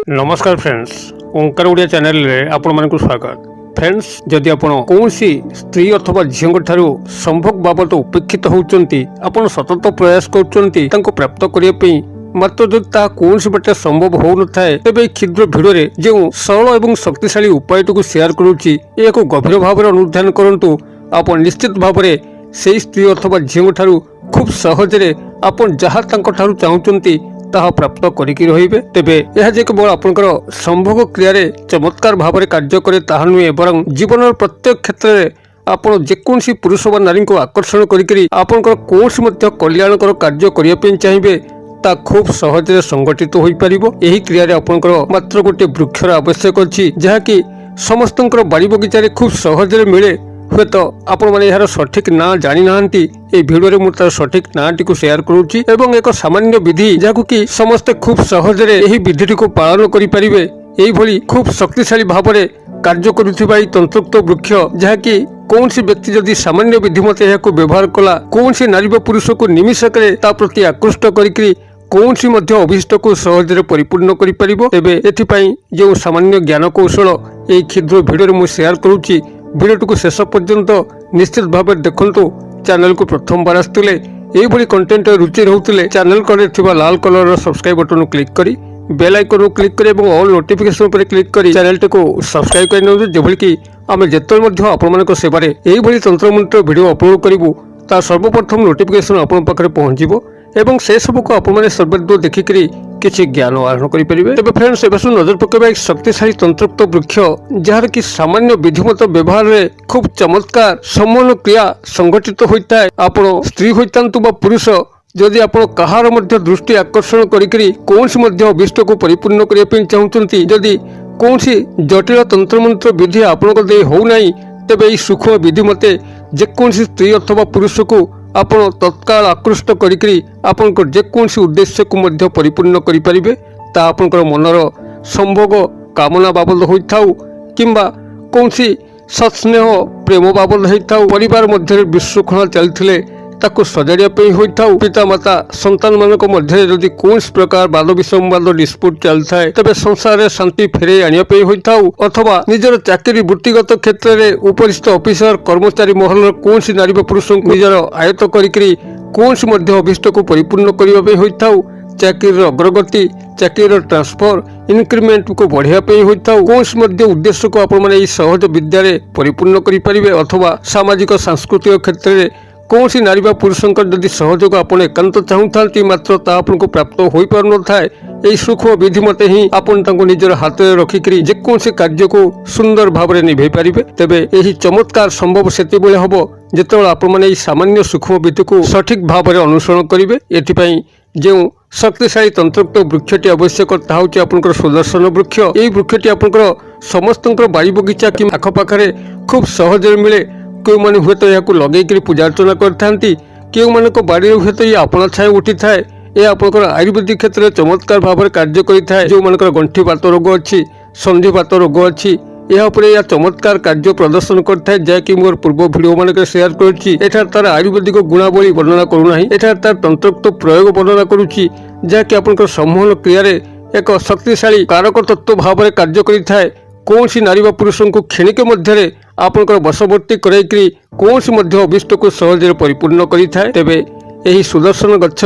नमस्कार फ्रेंड्स, ओंकार ओडिया चैनल रे आपण मानकु स्वागत। फ्रेंड्स, जदि आपण कौनसी स्त्री अथवा झील ठारू संभोग बाबद उपेक्षित होउचंती, आपण सतत प्रयास करूचंती तांको प्राप्त करिया पई, मात्र जदि ता कौनसी बाटे संभव हो न थाए, तेबे क्षुद्र भिडियो रे जो सरल एवं शक्तिशाली उपायटू शेयर करूची, एक गभीर भाव अनुध्यान करंतु। आपण निश्चित भाव में से स्त्री अथवा झील ठारू खूब सहजरे आपण जहाँ तांको ठारू चाहूचंती ताहा प्राप्त करिकी रहिबे। तेबे यह जे केवल आपनकर संभोग क्रिया रे चमत्कार भाव में कार्य करे ताहा नुहे, बरं जीवन प्रत्येक क्षेत्र में आपण जेकोसी पुरुष व नारी को आकर्षण करिकरी आपनकर कोर्स मध्य कल्याणकर कार्य करिया पे चाहिए ता खूब सहजरे संगठित होई परिबो। एही क्रिया रे आपनकर मात्र गोटे वृक्षर आवश्यक अछि, जहा कि समस्तंकर बाड़ी बगीचा रे खूब सहजरे मिले। हुए तो आपण माने यार सठिक ना जानी नांती, ए वीडियो रे मु तार सठिक नाटी को शेयर करूची एवं एक सामान्य विधि जाकु कि समस्त खूब सहजरे एही विधिटी को पालन करि परिबे। एही भली खूब शक्तिशाली भाव में कार्य करुथिबा ई तंत्रोक्त वृक्ष, जहा कि कौनसी व्यक्ति जदि सामान्य विधि मते याको व्यवहार कला, कौनसी नारी व पुरुष को निमिषकरे ता प्रति आकृष्ट करिकरी कौनसी मध्य अभिष्ट को सहजरे परिपूर्ण करि परिबो। तेबे एथिपई जो सामान्य ज्ञान कौशल एही क्षुद्र वीडियो रे मु शेयर करूची, वीडियो को शेष पर्यंत निश्चित भाव देखंतु। चैनल को प्रथम बार आसुले एभली कंटेंट रुचि रहउतिले चैनल करे थिबा लाल कलर सब्सक्राइब बटन क्लिक करी बेल आइकन क्लिक करी एवं ऑल नोटिफिकेशन पर क्लिक करी चैनल को सब्सक्राइब कर नेउ, जेभली कि आमे जेतल मध्य आपण मानक सेबारे एभली तंत्र मंत्र वीडियो अपलोड करिवु ता सर्वप्रथम नोटिफिकेशन आपण पाखरे पहुंचीबो एवं से सब को आपण माने सर्वदो देखिकरी किछि ज्ञान आहरण करि परिबे। तबे फ्रेंड्स, एबसु नजर पकेबा एक शक्तिशाली तंत्रोक्त वृक्ष, जार कि सामान्य विधिमत व्यवहार रे खूब चमत्कार सम्मान क्रिया संगठित होइताय। आपण स्त्री होइतांतु बा पुरुष, जदि आपण कहार मध्य दृष्टि आकर्षण करिकरी कौनसी मध्य अभिष्ट को परिपूर्ण करिया पे चाहूचंती, जदि कौनसी जटिल तंत्र मंत्र विधि आपनको दे हो नाही, तेबे ई सूक्ष्म विधि मते जेकोसी स्त्री अथवा पुरुष को आपण तत्काल आकृष्ट करिकरी आपनकर जेकोसी उद्देश्य को मध्य परिपूर्ण करि परिबे। ता आपनकर मनर संभोग कामना बाबद होइथाउ किंबा कौनसी सत्स्नेह प्रेम बाबद होइथाउ, परिवार मध्य विशृंखला चलथिले ताको सजाड़िया पे होइथाउ, पिता माता संतान मानक मध्य जदि कौनसी प्रकार वाद विसंवाद डिस्प्यूट चलथाए, तबे संसार रे शांति फेरे आनिया पे होइथाउ, अथवा निजर चाकरी वृत्तिगत क्षेत्र रे उपरिस्थ ऑफिसर कर्मचारी महल कौनसी नारी व पुरुष निजर आयत्त करिकरी कौनसी मध्य अभिष्ट को परिपूर्ण करिया पे होइथाउ, चाकरी अग्रगति चाकरी ट्रांसफर इनक्रीमेंट को बढ़िया पे होइथाउ, कौनसी मध्य उद्देश्य को आपण माने सहज विद्या रे परिपूर्ण करि परिबे, अथवा सामाजिक सांस्कृतिक क्षेत्र रे कौनसी नारी बा पुरुषंकर जदि सहयोग आपण एकांत चाहूथांती, मात्र ता आपनको प्राप्त होई पार न थाए, एई सूक्ष्म विधि मते ही आपण तांको निजर हाथ रे रखिकरी जेकोसी कार्य को सुंदर भाव में निभे पारिबे। तेबे एही चमत्कार संभव सेति बेले हबो जेतेबेले आपण माने एई सामान्य सूक्ष्म विधि को सठिक भाव में अनुसरण करिवे। एथिपई जो शक्तिशाली तंत्रोक्त वृक्षटी आवश्यक ताहा होछि आपनकर सुदर्शन वृक्ष। एई वृक्षटी आपनकर समस्तंकर बाड़ी बगीचा कि आखपाखरे खूब सहजरे मिले। क्यों मैंने हुए तो यहाँ लगे पूजा अर्चना करते, क्यों मान बाड़ी हुए तो ये अपना छाए उठी थाए। ये आपंकर आयुर्वेदिक क्षेत्र में चमत्कार भाव में कार्य करें। जो मान गंठीपात रोग अच्छी, संधिपात रोग अच्छी, यह चमत्कार कार्य प्रदर्शन करता है, जैकि मोर पूर्व भिडियो मान शेयर कर तार आयुर्वेदिक गुणावली वर्णना करूना, एठार तार तंत्रोक्त प्रयोग वर्णना करुच्ची, जैकि आपंकर सम्मोहन क्रिया एक शक्तिशाली कारक तत्व भाव में कार्य करें। कौनसी नारी व पुरुष को क्षणिक मध्य आपनकर वशवर्ती कराइकरी कौनसी मध्य अभिष्ट को सहजरे परिपूर्ण करिथाए। तेबे एही सुदर्शन गच्छ,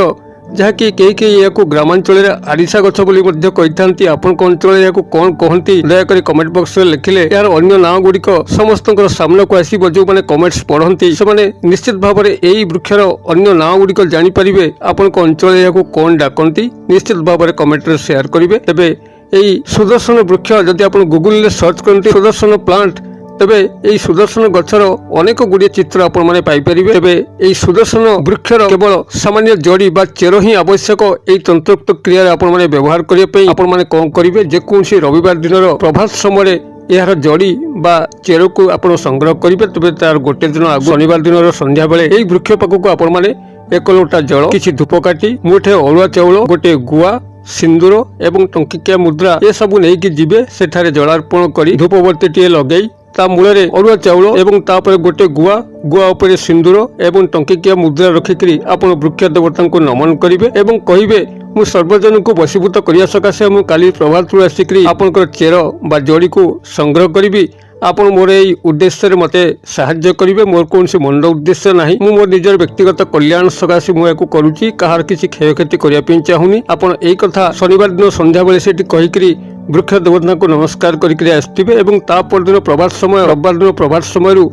जहाँकि कई याकू ग्रामांचल आरिसा गच्छ बोली मध्य कहिथांती, आपन अंचल याकू कोन कहंती दयाकरी कमेंट बॉक्स रे लिखिले यार अन्य नाम गुड़िक समस्तंकर सामना को आसीबो। जो माने कमेंट्स पढ़ंती से माने निश्चित भाव में एही वृक्षर अन्य नाम गुड़िक जानि परिबे, आपन अंचल याकू कोन डाकंती निश्चित भाव में कमेंट रे शेयर करिवे। तेबे एही सुदर्शन वृक्ष जदि आपण गूगल रे सर्च करंती सुदर्शन प्लांट, तेबे एही सुदर्शन गछर अनेक गुड़िए चित्र आपण माने पाई परिबे। तेबे एही सुदर्शन वृक्षर केवल सामान्य जड़ी बा चेर ही आवश्यक। एही तंत्रोक्त क्रिया आपण माने व्यवहार करिया पई आपण माने कोन करिवे, जे कोनसी रविवार दिनर प्रभात समय यार जड़ी बा चेर को आपण संग्रह करिवे। तबे तार गोटे दिन आगु शनिवार दिनर संध्या बेले एही वृक्ष पाखक आपण माने एक लोटा जल, किछि धूपकाठी, मुठे अरुआ चाउल, गोटे गुआ सिंदूर एवं टंकिकिया मुद्रा ए सबु नेकी जिबे सेठारे जलार्पण करी धूपबत्तीटिए लगेई ता मूଳରେ ଅରୁଆ ଚାଉଳ ଏବଂ ତାପରେ ଗୋଟେ ଗୁଆ ଉପରେ ସିନ୍ଦୁର ଏବଂ ଟଙ୍କିକିଆ ମୁଦ୍ରା ରଖିକରି ଆପଣ ବୃକ୍ଷ ଦେବତାଙ୍କୁ ନମନ କରିବେ ଏବଂ କହିବେ ମୁଁ ସର୍ବଜନଙ୍କୁ ବଶୀଭୂତ କରିବା ସକାଶେ ମୁଁ କାଲି ପ୍ରଭାତରୁ ଆସିକରି ଆପଣଙ୍କର ଚେର ବା ଜଡ଼ିକୁ ସଂଗ୍ରହ କରିବି। ଆପଣ ମୋର এই ଉଦ୍ଦେଶ୍ୟରେ ମୋତେ ସାହାଯ୍ୟ କରିବେ। ମୋର କୌଣସି ମନ୍ଦ ଉଦ୍ଦେଶ୍ୟ ନାହିଁ। ମୁଁ ମୋର ନିଜର ବ୍ୟକ୍ତିଗତ କଲ୍ୟାଣ ସକାଶେ ମୁଁ ଏହାକୁ କରୁଛି, କାହାର କିଛି କ୍ଷୟକ୍ଷତି କରିବା ପାଇଁ ଚାହୁଁନି। ଆପଣ এই କଥା ଶନିବାର ଦିନ ସନ୍ଧ୍ୟାବେଳେ ସେଠି କହିକରି ବୃକ୍ଷ ଦେବତାଙ୍କୁ ନମସ୍କାର କରିକରି ଆସିଥିବେ ଏବଂ ତା ପରଦିନ ପ୍ରଭାତ ସମୟ ରବିବାର ଦିନ ପ୍ରଭାତ ସମୟରୁ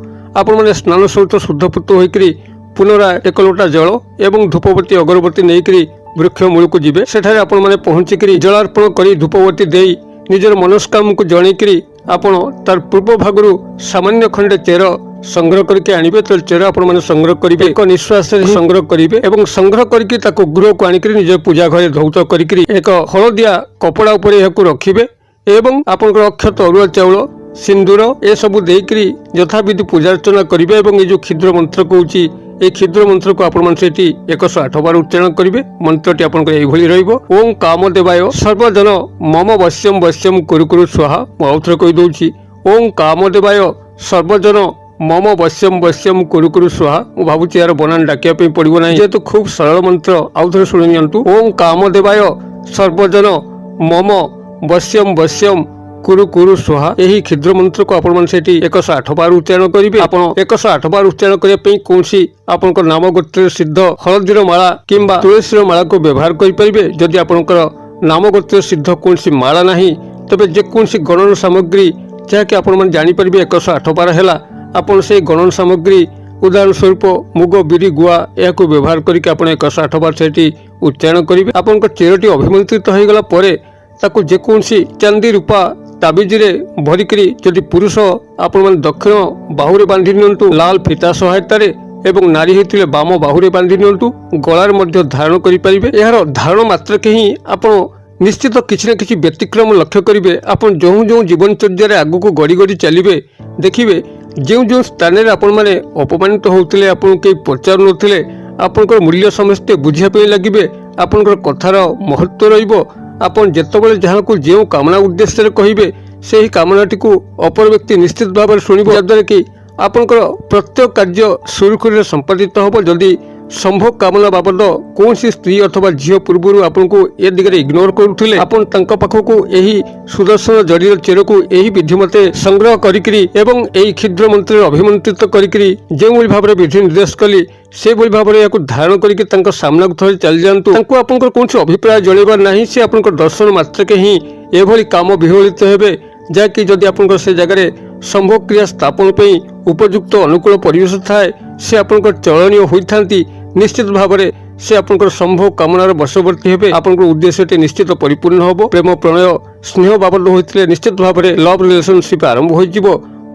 ଆପଣମାନେ ସ୍ନାନ ସହିତ ଶୁଦ୍ଧପୂତ ହୋଇକରି ପୁନରାୟ 1 ଲୋଟା ଜଳ ଏବଂ ଧୂପବତୀ ଅଗରବତୀ ନେଇକରି ବୃକ୍ଷ ମୂଳକୁ ଯିବେ। ସେଠାରେ ଆପଣମାନେ ପହଞ୍ଚିକରି ଜଳାର୍ପଣ କରି ଧୂପବତୀ ଦେଇ ନିଜର ମନସ୍କାମକୁ ଜଣେଇକରି ଆପଣ ତାର ପୂର୍ବ ଭାଗରୁ ସାମାନ୍ୟ ଖଣ୍ଡେ ଚେର ସଂଗ୍ରହ କରିକି ଆଣିବେ। ତ ଚେର ଆପଣମାନେ ସଂଗ୍ରହ କରିବେ, ଏକ ନିଶ୍ୱାସରେ ସଂଗ୍ରହ କରିବେ ଏବଂ ସଂଗ୍ରହ କରିକି ତାକୁ ଗୃହକୁ ଆଣିକରି ନିଜ ପୂଜା ଘରେ ଧୌତ କରିକରି ଏକ ହଳଦିଆ କପଡ଼ା ଉପରେ ଏହାକୁ ରଖିବେ ଏବଂ ଆପଣଙ୍କର ଅକ୍ଷତ ଅରୁଆ ଚାଉଳ ସିନ୍ଦୁର ଏସବୁ ଦେଇକରି ଯଥାବିଧି ପୂଜାର୍ଚ୍ଚନା କରିବେ ଏବଂ ଏ ଯେଉଁ କ୍ଷୁଦ୍ର ମନ୍ତ୍ର କହୁଛି এই ক্ষুদ্র মন্ত্রକୁ ଆପଣମାନେ ସେଠି 108 বার ଉଚ୍ଚାରଣ କରିବେ। ମନ୍ତ୍ରଟି ଆପଣଙ୍କର ଏଇଭଳି ରହିବ, ଓಂ କାମଦେବାୟ ସର୍ବଜନ ମମ ବଶ୍ୟମ ବଶ୍ୟମ କୁରୁ କୁରୁ ସ୍ୱାହା। ମୁଁ ଆଉଥରେ କହିଦେଉଛି, ଓಂ କାମଦେବାୟ ସର୍ବଜନ ମମ ବଶ୍ୟମ ବଶ୍ୟମ କୁରୁ କୁରୁ ସ୍ୱାହା। ମୁଁ ଭାବୁଛି ଏହାର ବନାନ ଡାକିବା ପାଇଁ ପଡ଼ିବ ନାହିଁ, ଯେହେତୁ ଖୁବ୍ ସରଳ ମନ୍ତ୍ର। ଆଉଥରେ ଶୁଣି ନିଅନ୍ତୁ, ଓಂ କାମଦେବାୟ ସର୍ବଜନ ମମ ବଶ୍ୟମ ବଶ୍ୟମ କୁରୁ କୁରୁ ସ୍ୱାହା। ଏହି କ୍ଷୁଦ୍ର ମନ୍ତ୍ରକୁ ଆପଣମାନେ ସେଠି 108 ବାର ଉଚ୍ଚାରଣ କରିବେ। ଆପଣ 108 ବାର ଉଚ୍ଚାରଣ କରିବା ପାଇଁ କୌଣସି ଆପଣଙ୍କର ନାମ ଗୋତ୍ରରେ ସିଦ୍ଧ ହଳଦୀର ମାଳା କିମ୍ବା ତୁଳସୀର ମାଳାକୁ ବ୍ୟବହାର କରିପାରିବେ। ଯଦି ଆପଣଙ୍କର ନାମ ଗୋତ୍ରରେ ସିଦ୍ଧ କୌଣସି ମାଳା ନାହିଁ, ତେବେ ଯେକୌଣସି ଗଣନ ସାମଗ୍ରୀ ଯାହାକି ଆପଣମାନେ ଜାଣିପାରିବେ 108 ବାର ହେଲା, ଆପଣ ସେହି ଗଣନ ସାମଗ୍ରୀ ଉଦାହରଣ ସ୍ୱରୂପ ମୁଗ ବିରି ଗୁଆ ଏହାକୁ ବ୍ୟବହାର କରିକି ଆପଣ 108 ବାର ସେଠି ଉଚ୍ଚାରଣ କରିବେ। ଆପଣଙ୍କ ଚେରଟି ଅଭିମନ୍ତ୍ରିତ ହୋଇଗଲା ପରେ ତାକୁ ଯେକୌଣସି ଚାନ୍ଦି ରୂପା ତାବିଜରେ ଭରିକରି ଯଦି ପୁରୁଷ ଆପଣମାନେ ଦକ୍ଷିଣ ବାହୁରେ ବାନ୍ଧି ନିଅନ୍ତୁ ଲାଲ ଫିତା ସହାୟତାରେ ଏବଂ ନାରୀ ହୋଇଥିଲେ ବାମ ବାହୁରେ ବାନ୍ଧି ନିଅନ୍ତୁ, ଗଳାରେ ମଧ୍ୟ ଧାରଣ କରିପାରିବେ। ଏହାର ଧାରଣ ମାତ୍ରକେ ହିଁ ଆପଣ ନିଶ୍ଚିତ କିଛି ନା କିଛି ବ୍ୟତିକ୍ରମ ଲକ୍ଷ୍ୟ କରିବେ। ଆପଣ ଯେଉଁ ଯେଉଁ ଜୀବନଚର୍ଯ୍ୟାରେ ଆଗକୁ ଗଡ଼ି ଗଡ଼ି ଚାଲିବେ, ଦେଖିବେ ଯେଉଁ ଯେଉଁ ସ୍ଥାନରେ ଆପଣମାନେ ଅପମାନିତ ହେଉଥିଲେ, ଆପଣଙ୍କୁ କେହି ପଚାରୁନଥିଲେ, ଆପଣଙ୍କର ମୂଲ୍ୟ ସମସ୍ତେ ବୁଝିବା ପାଇଁ ଲାଗିବେ। ଆପଣଙ୍କର କଥାର ମହତ୍ଵ ରହିବ। ଆପଣ ଯେତେବେଳେ ଯାହାକୁ ଯେଉଁ କାମନା ଉଦ୍ଦେଶ୍ୟରେ କହିବେ ସେହି କାମନାଟିକୁ ଅପର ବ୍ୟକ୍ତି ନିଶ୍ଚିତ ଭାବରେ ଶୁଣିବ, ଯାହାଦ୍ୱାରା କି ଆପଣଙ୍କର ପ୍ରତ୍ୟେକ କାର୍ଯ୍ୟ ସୁରୁଖୁରୁରେ ସମ୍ପାଦିତ ହେବ। ଯଦି ସମ୍ଭୋଗ କାମନା ବାବଦ କୌଣସି ସ୍ତ୍ରୀ ଅଥବା ଝିଅ ପୂର୍ବରୁ ଆପଣଙ୍କୁ ଏ ଦିଗରେ ଇଗ୍ନୋର କରୁଥିଲେ, ଆପଣ ତାଙ୍କ ପାଖକୁ ଏହି ସୁଦର୍ଶନ ଜଡ଼ିର ଚେରକୁ ଏହି ବିଧି ମତେ ସଂଗ୍ରହ କରିକିରି ଏବଂ ଏହି କ୍ଷୁଦ୍ର ମନ୍ତ୍ରରେ ଅଭିମନ୍ତ୍ରିତ କରିକିରି ଯେଉଁଭଳି ଭାବରେ ବିଧି ନିର୍ଦ୍ଦେଶ କଲି ସେଭଳି ଭାବରେ ଏହାକୁ ଧାରଣ କରିକି ତାଙ୍କ ସାମ୍ନାକୁ ଥରେ ଚାଲିଯାଆନ୍ତୁ। ତାଙ୍କୁ ଆପଣଙ୍କର କୌଣସି ଅଭିପ୍ରାୟ ଜଣାଇବାର ନାହିଁ, ସେ ଆପଣଙ୍କର ଦର୍ଶନ ମାତ୍ରକେ ହିଁ ଏଭଳି କାମ ବିହଳିତ ହେବେ, ଯାହାକି ଯଦି ଆପଣଙ୍କର ସେ ଜାଗାରେ ସମ୍ଭୋଗ କ୍ରିୟା ସ୍ଥାପନ ପାଇଁ ଉପଯୁକ୍ତ ଅନୁକୂଳ ପରିବେଶ ଥାଏ, ସେ ଆପଣଙ୍କର ଚଳନୀୟ ହୋଇଥାନ୍ତି, ନିଶ୍ଚିତ ଭାବରେ ସେ ଆପଣଙ୍କର ସମ୍ଭୋଗ କାମନାର ବଶବର୍ତ୍ତୀ ହେବେ। ଆପଣଙ୍କର ଉଦ୍ଦେଶ୍ୟଟି ନିଶ୍ଚିତ ପରିପୂର୍ଣ୍ଣ ହେବ। ପ୍ରେମ ପ୍ରଣୟ ସ୍ନେହ ବାବଦ ହୋଇଥିଲେ ନିଶ୍ଚିତ ଭାବରେ ଲଭ୍ ରିଲେସନସିପ୍ ଆରମ୍ଭ ହୋଇଯିବ।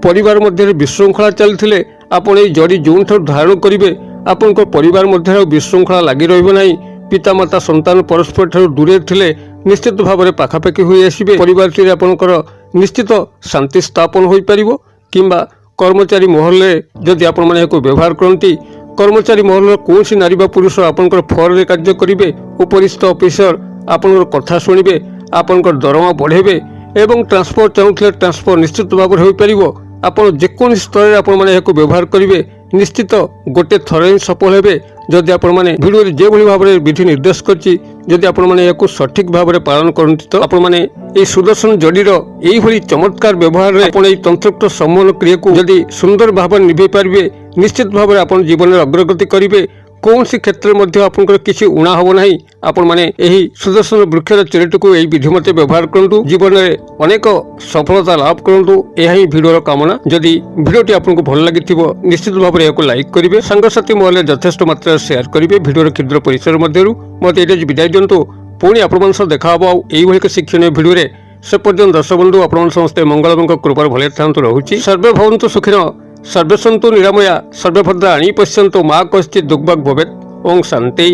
ପରିବାର ମଧ୍ୟରେ ବିଶୃଙ୍ଖଳା ଚାଲିଥିଲେ ଆପଣ ଏହି ଜଡ଼ି ଯେଉଁଠାରୁ ଧାରଣ କରିବେ, ଆପଣଙ୍କ ପରିବାର ମଧ୍ୟରେ ଆଉ ବିଶୃଙ୍ଖଳା ଲାଗି ରହିବ ନାହିଁ। ପିତାମାତା ସନ୍ତାନ ପରସ୍ପର ଠାରୁ ଦୂରରେ ଥିଲେ ନିଶ୍ଚିତ ଭାବରେ ପାଖାପାଖି ହୋଇ ଆସିବେ। ପରିବାରଟିରେ ଆପଣଙ୍କର ନିଶ୍ଚିତ ଶାନ୍ତି ସ୍ଥାପନ ହୋଇପାରିବ। କିମ୍ବା କର୍ମଚାରୀ ମହଲରେ ଯଦି ଆପଣମାନେ ଏହାକୁ ବ୍ୟବହାର କରନ୍ତି, କର୍ମଚାରୀ ମହଲର କୌଣସି ନାରୀ ବା ପୁରୁଷ ଆପଣଙ୍କର ଫର୍ରେ କାର୍ଯ୍ୟ କରିବେ, ଉପରିସ୍ଥ ଅଫିସର ଆପଣଙ୍କର କଥା ଶୁଣିବେ, ଆପଣଙ୍କର ଦରମା ବଢ଼ାଇବେ ଏବଂ ଟ୍ରାନ୍ସଫର ଚାହୁଁଥିଲେ ଟ୍ରାନ୍ସଫର ନିଶ୍ଚିତ ଭାବରେ ହୋଇପାରିବ। ଆପଣ ଯେକୌଣସି ସ୍ତରରେ ଆପଣମାନେ ଏହାକୁ ବ୍ୟବହାର କରିବେ ନିଶ୍ଚିତ ଗୋଟେ ଥରେ ହିଁ ସଫଳ ହେବେ। ଯଦି ଆପଣମାନେ ଭିଡ଼ିଓରେ ଯେଭଳି ଭାବରେ ବିଧି ନିର୍ଦ୍ଦେଶ କରିଛି ଯଦି ଆପଣମାନେ ଏହାକୁ ସଠିକ ଭାବରେ ପାଳନ କରନ୍ତି, ତ ଆପଣମାନେ ଏହି ସୁଦର୍ଶନ ଜଡ଼ିର ଏଇଭଳି ଚମତ୍କାର ବ୍ୟବହାରରେ ଆପଣ ଏହି ତନ୍ତ୍ରୋକ୍ତ ସମ୍ମୋହନ କ୍ରିୟାକୁ ଯଦି ସୁନ୍ଦର ଭାବରେ ନିଭେଇ ପାରିବେ, ନିଶ୍ଚିତ ଭାବରେ ଆପଣ ଜୀବନରେ ଅଗ୍ରଗତି କରିବେ। କୌଣସି କ୍ଷେତ୍ରରେ ମଧ୍ୟ ଆପଣଙ୍କର କିଛି ଉଣା ହେବ ନାହିଁ। ଆପଣମାନେ ଏହି ସୁଦର୍ଶନ ବୃକ୍ଷର ଚେରଟିକୁ ଏହି ବିଧି ମତେ ବ୍ୟବହାର କରନ୍ତୁ, ଜୀବନରେ ଅନେକ ସଫଳତା ଲାଭ କରନ୍ତୁ। ଏହା ହିଁ ଭିଡ଼ିଓର କାମନା। ଯଦି ଭିଡ଼ିଓଟି ଆପଣଙ୍କୁ ଭଲ ଲାଗିଥିବ ନିଶ୍ଚିତ ଭାବରେ ଏହାକୁ ଲାଇକ୍ କରିବେ, ସାଙ୍ଗସାଥୀ ମହଲରେ ଯଥେଷ୍ଟ ମାତ୍ରାରେ ସେୟାର କରିବେ। ଭିଡ଼ିଓର କ୍ଷୁଦ୍ର ପରିସର ମଧ୍ୟରୁ ମୋତେ ଏଇଟା ବିଦାୟ ଦିଅନ୍ତୁ। ପୁଣି ଆପଣମାନଙ୍କ ସହ ଦେଖା ହେବ ଆଉ ଏଇଭଳି ଏକ ଶିକ୍ଷଣୀୟ ଭିଡ଼ିଓରେ। ସେ ପର୍ଯ୍ୟନ୍ତ ଦର୍ଶକ ବନ୍ଧୁ ଆପଣମାନେ ସମସ୍ତେ ମଙ୍ଗଳଙ୍କ କୃପାରେ ଭଲରେ ଥାନ୍ତୁ। ରହୁଛି। ସର୍ବେ ଭବନ୍ତୁ ସୁଖିନଃ, सर्वे सन्तु निरामया, सर्वे भद्राणि पश्यन्तु मा कश्चित् दुर्भग् भवेत्। ओं शान्ति,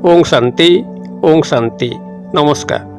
ओं शान्ति, ओं शान्ति। नमस्कार।